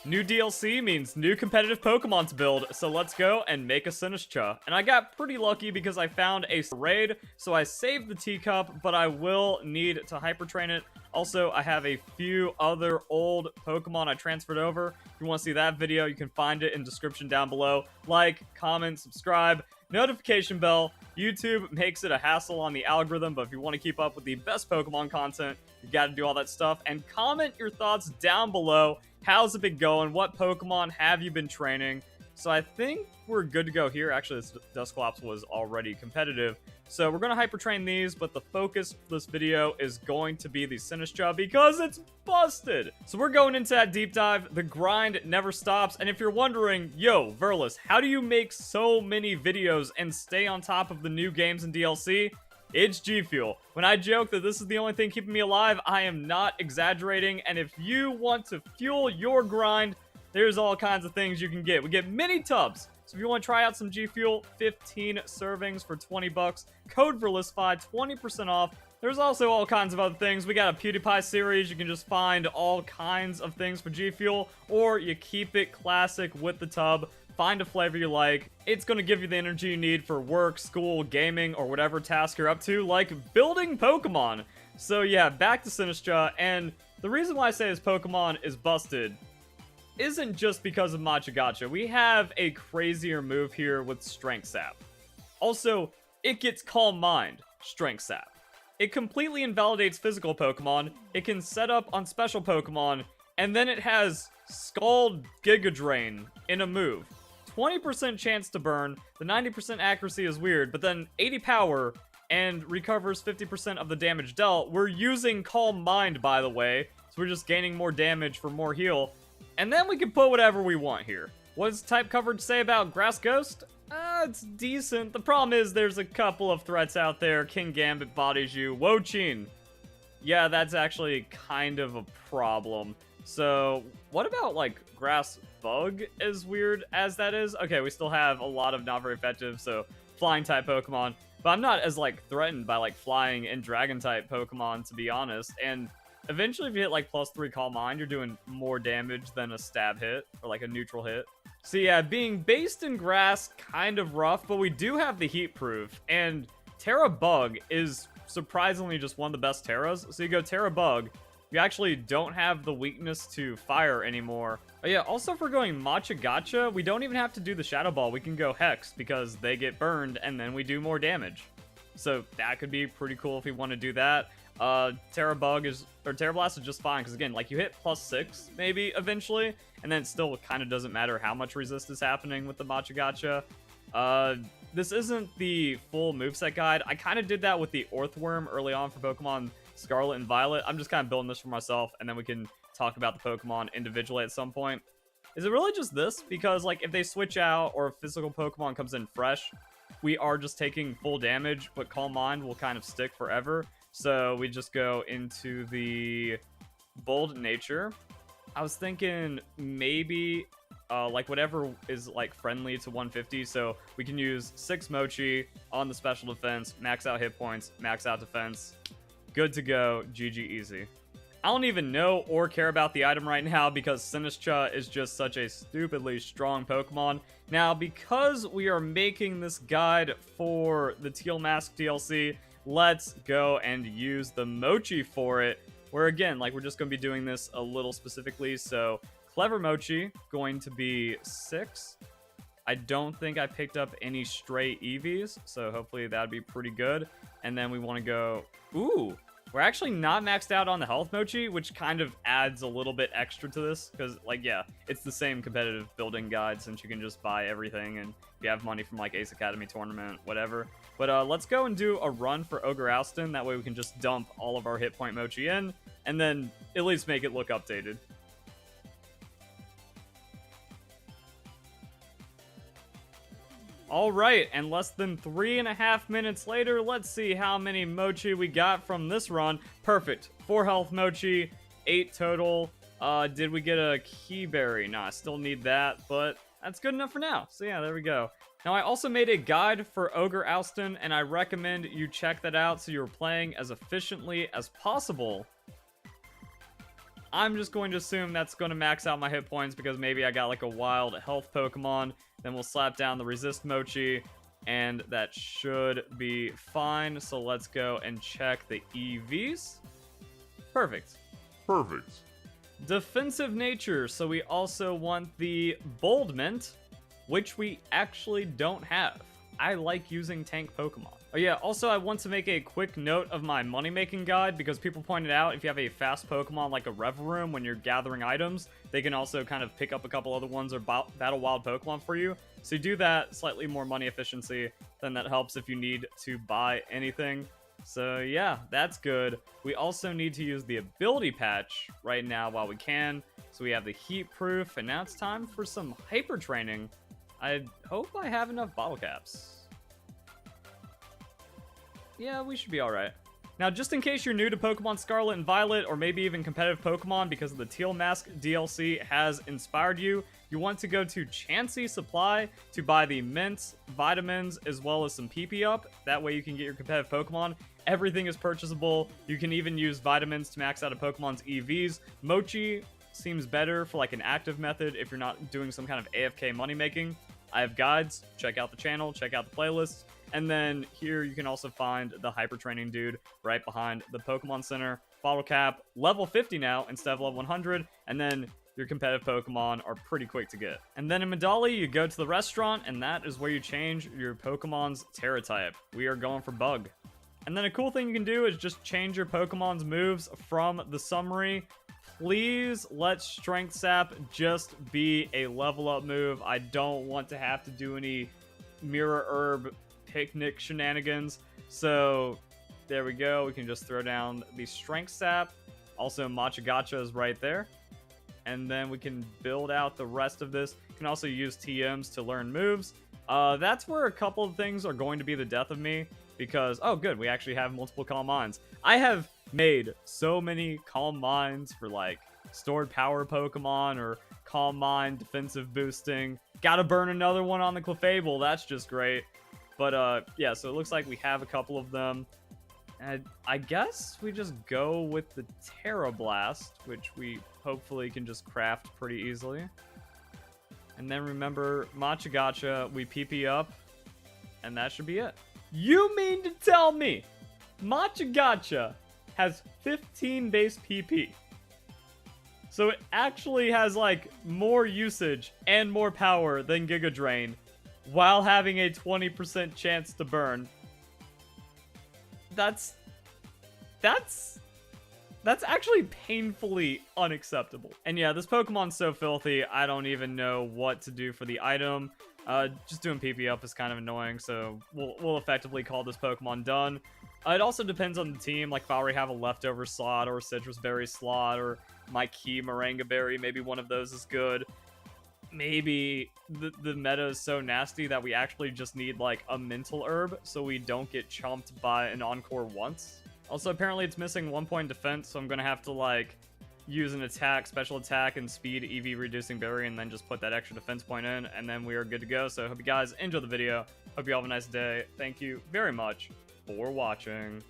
New DLC means new competitive Pokemon to build, so let's go and make a Sinistcha. And I got pretty lucky because I found a raid, so I saved the teacup, but I will need to hyper train it. Also, I have a few other old Pokemon I transferred over. If you want to see that video, you can find it in the description down below. Like, comment, subscribe, notification bell. YouTube makes it a hassle on the algorithm, but if you want to keep up with the best Pokemon content, you got to do all that stuff. And comment your thoughts down below. How's it been going? What Pokemon have you been training? So I think we're good to go here. Actually, this Dusclops was already competitive. So we're going to hyper train these, but the focus for this video is going to be the Sinistcha because it's busted. So we're going into that deep dive. The grind never stops. And if you're wondering, yo, Verlis, how do you make so many videos and stay on top of the new games and DLC? It's G Fuel. When I joke that this is the only thing keeping me alive, I am not exaggerating. And if you want to fuel your grind, there's all kinds of things you can get. We get mini tubs. So if you want to try out some G Fuel, 15 servings for 20 bucks. Code Verlisify, 20% off. There's also all kinds of other things. We got a PewDiePie series. You can just find all kinds of things for G Fuel, or you keep it classic with the tub. Find a flavor you like. It's going to give you the energy you need for work, school, gaming, or whatever task you're up to, like building Pokemon. So yeah, back to Sinistcha, and the reason why I say this Pokemon is busted isn't just because of Machagacha. We have a crazier move here with Strength Sap. Also, it gets Calm Mind, Strength Sap. It completely invalidates physical Pokemon, it can set up on special Pokemon, and then it has Scald Giga Drain in a move. 20% chance to burn, the 90% accuracy is weird, but then 80 power and recovers 50% of the damage dealt. We're using Calm Mind, by the way, so we're just gaining more damage for more heal. And then we can put whatever we want here. What does type coverage say about Grass Ghost? It's decent. The problem is there's a couple of threats out there. King Gambit bodies you. Wo-Chin. Yeah, that's actually kind of a problem. So, what about, like, Grass Bug, as weird as that is? Okay, we still have a lot of not very effective, so Flying-type Pokemon. But I'm not as, like, threatened by, like, Flying and Dragon-type Pokemon, to be honest. And eventually, if you hit, like, +3 Calm Mind, you're doing more damage than a stab hit, or, like, a neutral hit. So, yeah, being based in Grass, kind of rough, but we do have the Heat Proof. And Tera Bug is surprisingly just one of the best Teras. So you go Tera Bug. You actually don't have the weakness to fire anymore. Oh yeah, also if we're going Machagacha, we don't even have to do the Shadow Ball. We can go Hex because they get burned and then we do more damage. So that could be pretty cool if we want to do that. Tera Blast is just fine because again, like you hit +6 maybe eventually, and then it still kind of doesn't matter how much resist is happening with the Machagacha. This isn't the full moveset guide. I kind of did that with the Orthworm early on for Pokemon Scarlet and Violet. I'm just kind of building this for myself, and then we can talk about the Pokemon individually at some point. Is it really just this? Because, like, if they switch out or a physical Pokemon comes in fresh, we are just taking full damage, but Calm Mind will kind of stick forever. So we just go into the Bold Nature. I was thinking maybe, like, whatever is, like, friendly to 150. So we can use 6 Mochi on the special defense, max out hit points, max out defense. Good to go. GG easy. I don't even know or care about the item right now because Sinistcha is just such a stupidly strong Pokemon. Now, because we are making this guide for the Teal Mask DLC, let's go and use the Mochi for it. Where again, like, we're just going to be doing this a little specifically. So, Clever Mochi, going to be 6. I don't think I picked up any stray EVs, so hopefully that'd be pretty good. And then we want to go... Ooh! We're actually not maxed out on the Health Mochi, which kind of adds a little bit extra to this. Because, like, yeah, it's the same competitive building guide since you can just buy everything. And if you have money from, like, Ace Academy tournament, whatever. But let's go and do a run for Ogre Oustin. That way we can just dump all of our hit point Mochi in. And then at least make it look updated. Alright, and less than 3.5 minutes later, let's see how many Mochi we got from this run. Perfect. 4 health Mochi, 8 total. Did we get a Key Berry? No, I still need that, but that's good enough for now. So yeah, there we go. Now, I also made a guide for Ogre Oustin, and I recommend you check that out so you're playing as efficiently as possible. I'm just going to assume that's going to max out my hit points because maybe I got like a wild health Pokemon. Then we'll slap down the Resist Mochi, and that should be fine. So let's go and check the EVs. Perfect. Defensive nature, so we also want the Boldment, which we actually don't have. I like using tank Pokemon. Oh yeah, also I want to make a quick note of my money-making guide, because people pointed out if you have a fast Pokemon like a Reverum when you're gathering items, they can also kind of pick up a couple other ones or battle wild Pokemon for you. So you do that, slightly more money efficiency, then that helps if you need to buy anything. So yeah, that's good. We also need to use the ability patch right now while we can. So we have the heat proof, and now it's time for some hyper training. I hope I have enough bottle caps. Yeah, we should be alright. Now, just in case you're new to Pokemon Scarlet and Violet, or maybe even competitive Pokemon because of the Teal Mask DLC has inspired you, you want to go to Chansey Supply to buy the mints, vitamins, as well as some PP up. That way you can get your competitive Pokemon. Everything is purchasable. You can even use vitamins to max out a Pokemon's EVs. Mochi seems better for like an active method if you're not doing some kind of AFK money making. I have guides. Check out the channel. Check out the playlists. And then here you can also find the hyper training dude right behind the Pokemon Center. Bottle cap, level 50 now instead of level 100. And then your competitive Pokemon are pretty quick to get. And then in Medali, you go to the restaurant, and that is where you change your Pokemon's Tera type. We are going for Bug. And then a cool thing you can do is just change your Pokemon's moves from the summary. Please let Strength Sap just be a level up move. I don't want to have to do any Mirror Herb picnic shenanigans. So there we go. We can just throw down the Strength Sap. Also, Machagacha is right there. And then we can build out the rest of this. You can also use TMs to learn moves. That's where a couple of things are going to be the death of me. Because, oh good, we actually have multiple Calm Minds. I have made so many Calm Minds for like stored power Pokemon or Calm Mind defensive boosting. Gotta burn another one on the Clefable, that's just great. But yeah, so it looks like we have a couple of them. And I guess we just go with the Tera Blast, which we hopefully can just craft pretty easily. And then remember, Machagacha, we PP up, and that should be it. You mean to tell me Machagacha has 15 base PP? So it actually has like more usage and more power than Giga Drain while having a 20% chance to burn. That's actually painfully unacceptable. And yeah, this Pokemon's so filthy, I don't even know what to do for the item. Just doing PP up is kind of annoying, so we'll effectively call this Pokemon done. It also depends on the team, like if I already have a leftover slot or a Citrus Berry slot or my key Moringa Berry, maybe one of those is good. Maybe the meta is so nasty that we actually just need like a Mental Herb so we don't get chomped by an Encore once. Also, apparently it's missing 1 point defense, so I'm gonna have to like use an attack, special attack, and speed EV reducing berry, and then just put that extra defense point in, and then we are good to go. So I hope you guys enjoy the video. Hope you all have a nice day. Thank you very much for watching.